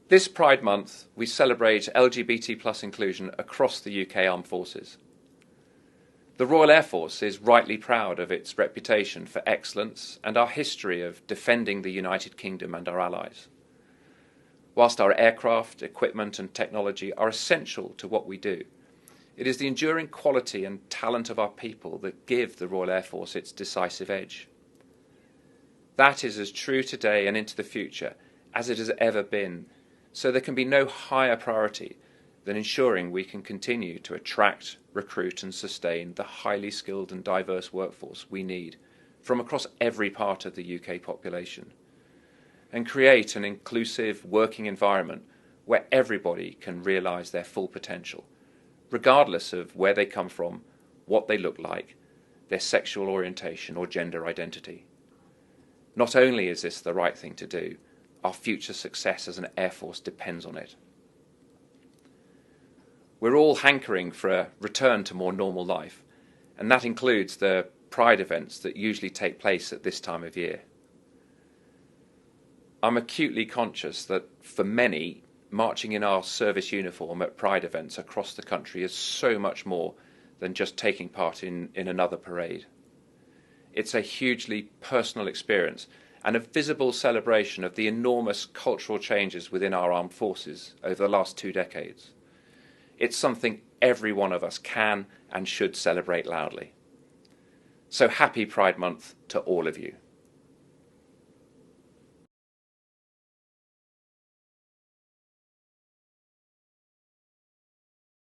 This Pride Month, we celebrate LGBT+ inclusion across the UK Armed Forces. The Royal Air Force is rightly proud of its reputation for excellence and our history of defending the United Kingdom and our allies. Whilst our aircraft, equipment and technology are essential to what we do, it is the enduring quality and talent of our people that give the Royal Air Force its decisive edge. That is as true today and into the future as it has ever been, so there can be no higher priority than ensuring we can continue to attract, recruit and sustain the highly skilled and diverse workforce we need from across every part of the UK population, and create an inclusive working environment where everybody can realise their full potential, regardless of where they come from, what they look like, their sexual orientation or gender identity. Not only is this the right thing to do, our future success as an Air Force depends on it. We're all hankering for a return to more normal life, and that includes the Pride events that usually take place at this time of year. I'm acutely conscious that for many, marching in our service uniform at Pride events across the country is so much more than just taking part in another parade. It's a hugely personal experience and a visible celebration of the enormous cultural changes within our armed forces over the last 2 decades. It's something every one of us can and should celebrate loudly. So happy Pride Month to all of you.